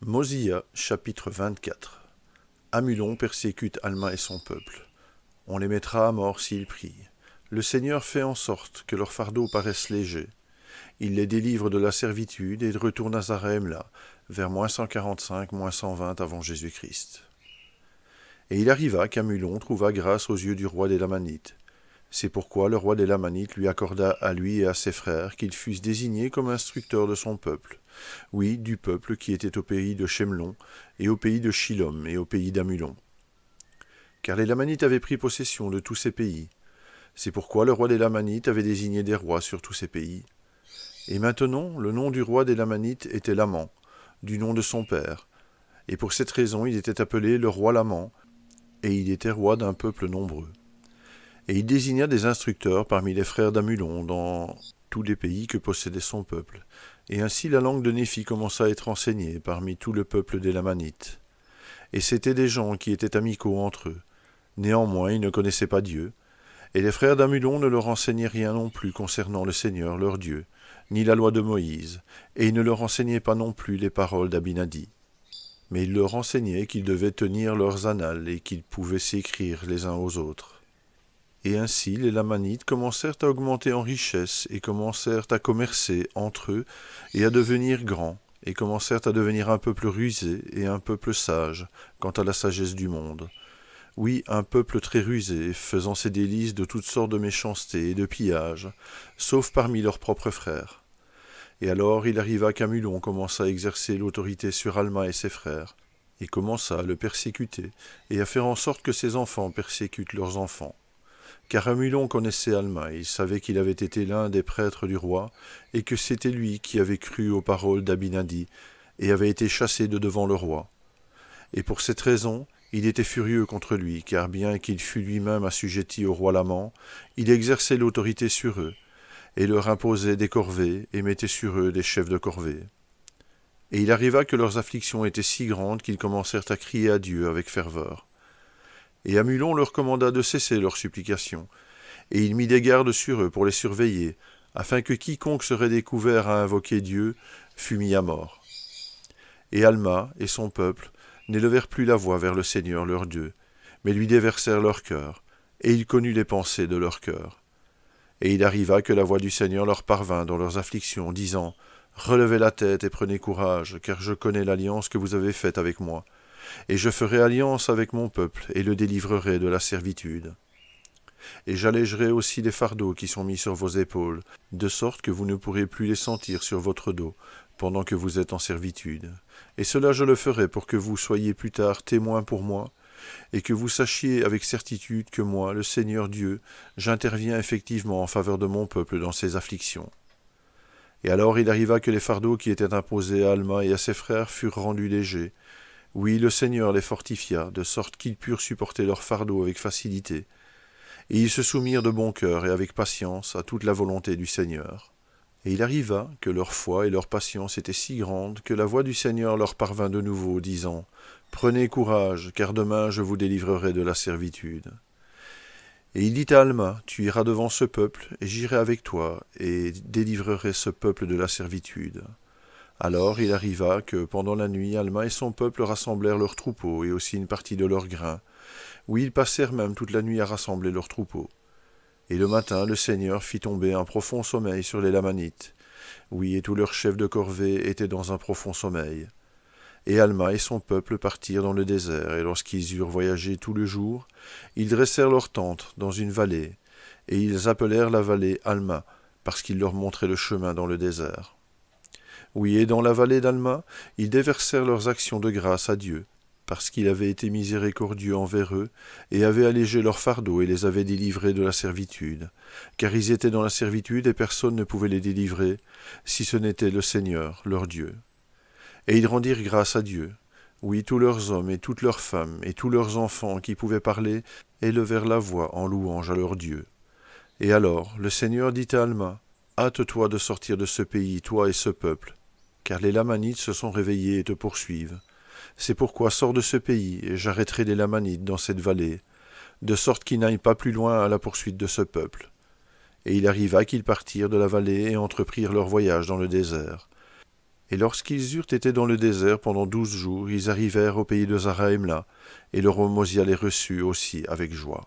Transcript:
Mosia, chapitre 24. Amulon persécute Alma et son peuple. On les mettra à mort s'ils prient. Le Seigneur fait en sorte que leur fardeau paraisse léger. Il les délivre de la servitude et retourne à Zarehemla, vers -145, -120 avant Jésus-Christ. Et il arriva qu'Amulon trouva grâce aux yeux du roi des Lamanites. C'est pourquoi le roi des Lamanites lui accorda à lui et à ses frères qu'ils fussent désignés comme instructeurs de son peuple. Oui, du peuple qui était au pays de Shemelon, et au pays de Shilom, et au pays d'Amulon. Car les Lamanites avaient pris possession de tous ces pays. C'est pourquoi le roi des Lamanites avait désigné des rois sur tous ces pays. Et maintenant, le nom du roi des Lamanites était Laman, du nom de son père. Et pour cette raison, il était appelé le roi Laman, et il était roi d'un peuple nombreux. Et il désigna des instructeurs parmi les frères d'Amulon dans tous les pays que possédait son peuple. Et ainsi la langue de Néphi commença à être enseignée parmi tout le peuple des Lamanites. Et c'étaient des gens qui étaient amicaux entre eux. Néanmoins, ils ne connaissaient pas Dieu. Et les frères d'Amulon ne leur enseignaient rien non plus concernant le Seigneur leur Dieu, ni la loi de Moïse, et ils ne leur enseignaient pas non plus les paroles d'Abinadi. Mais ils leur enseignaient qu'ils devaient tenir leurs annales et qu'ils pouvaient s'écrire les uns aux autres. Et ainsi les Lamanites commencèrent à augmenter en richesse et commencèrent à commercer entre eux et à devenir grands, et commencèrent à devenir un peuple rusé et un peuple sage quant à la sagesse du monde. Oui, un peuple très rusé, faisant ses délices de toutes sortes de méchanceté et de pillage, sauf parmi leurs propres frères. Et alors il arriva qu'Amulon commença à exercer l'autorité sur Alma et ses frères, et commença à le persécuter, et à faire en sorte que ses enfants persécutent leurs enfants. Car Amulon connaissait Alma, il savait qu'il avait été l'un des prêtres du roi, et que c'était lui qui avait cru aux paroles d'Abinadi, et avait été chassé de devant le roi. Et pour cette raison, il était furieux contre lui, car bien qu'il fût lui-même assujetti au roi Laman, il exerçait l'autorité sur eux, et leur imposait des corvées, et mettait sur eux des chefs de corvée. Et il arriva que leurs afflictions étaient si grandes qu'ils commencèrent à crier à Dieu avec ferveur. Et Amulon leur commanda de cesser leurs supplications, et il mit des gardes sur eux pour les surveiller, afin que quiconque serait découvert à invoquer Dieu fût mis à mort. Et Alma et son peuple n'élevèrent plus la voix vers le Seigneur leur Dieu, mais lui déversèrent leur cœur, et il connut les pensées de leur cœur. Et il arriva que la voix du Seigneur leur parvint dans leurs afflictions, disant « Relevez la tête et prenez courage, car je connais l'alliance que vous avez faite avec moi. Et je ferai alliance avec mon peuple, et le délivrerai de la servitude. Et j'allégerai aussi les fardeaux qui sont mis sur vos épaules, de sorte que vous ne pourrez plus les sentir sur votre dos, pendant que vous êtes en servitude. Et cela je le ferai pour que vous soyez plus tard témoins pour moi, et que vous sachiez avec certitude que moi, le Seigneur Dieu, j'interviens effectivement en faveur de mon peuple dans ses afflictions. Et alors il arriva que les fardeaux qui étaient imposés à Alma et à ses frères furent rendus légers. Oui, le Seigneur les fortifia, de sorte qu'ils purent supporter leur fardeau avec facilité. Et ils se soumirent de bon cœur et avec patience à toute la volonté du Seigneur. Et il arriva que leur foi et leur patience étaient si grandes que la voix du Seigneur leur parvint de nouveau, disant « Prenez courage, car demain je vous délivrerai de la servitude. » Et il dit à Alma « Tu iras devant ce peuple, et j'irai avec toi, et délivrerai ce peuple de la servitude. » Alors il arriva que, pendant la nuit, Alma et son peuple rassemblèrent leurs troupeaux et aussi une partie de leurs grains. Oui, ils passèrent même toute la nuit à rassembler leurs troupeaux. Et le matin, le Seigneur fit tomber un profond sommeil sur les Lamanites. Oui, et tous leurs chefs de corvée étaient dans un profond sommeil. Et Alma et son peuple partirent dans le désert, et lorsqu'ils eurent voyagé tout le jour, ils dressèrent leurs tentes dans une vallée, et ils appelèrent la vallée Alma, parce qu'il leur montrait le chemin dans le désert. Oui, et dans la vallée d'Alma, ils déversèrent leurs actions de grâce à Dieu, parce qu'il avait été miséricordieux envers eux, et avait allégé leur fardeau et les avait délivrés de la servitude, car ils étaient dans la servitude et personne ne pouvait les délivrer, si ce n'était le Seigneur, leur Dieu. Et ils rendirent grâce à Dieu. Oui, tous leurs hommes et toutes leurs femmes et tous leurs enfants qui pouvaient parler élevèrent la voix en louange à leur Dieu. Et alors le Seigneur dit à Alma, « Hâte-toi de sortir de ce pays, toi et ce peuple, car les Lamanites se sont réveillés et te poursuivent. C'est pourquoi sors de ce pays, et j'arrêterai les Lamanites dans cette vallée, de sorte qu'ils n'aillent pas plus loin à la poursuite de ce peuple. » Et il arriva qu'ils partirent de la vallée et entreprirent leur voyage dans le désert. Et lorsqu'ils eurent été dans le désert pendant 12 jours, ils arrivèrent au pays de Zaraïmla, et le roi Mosia les reçut aussi avec joie.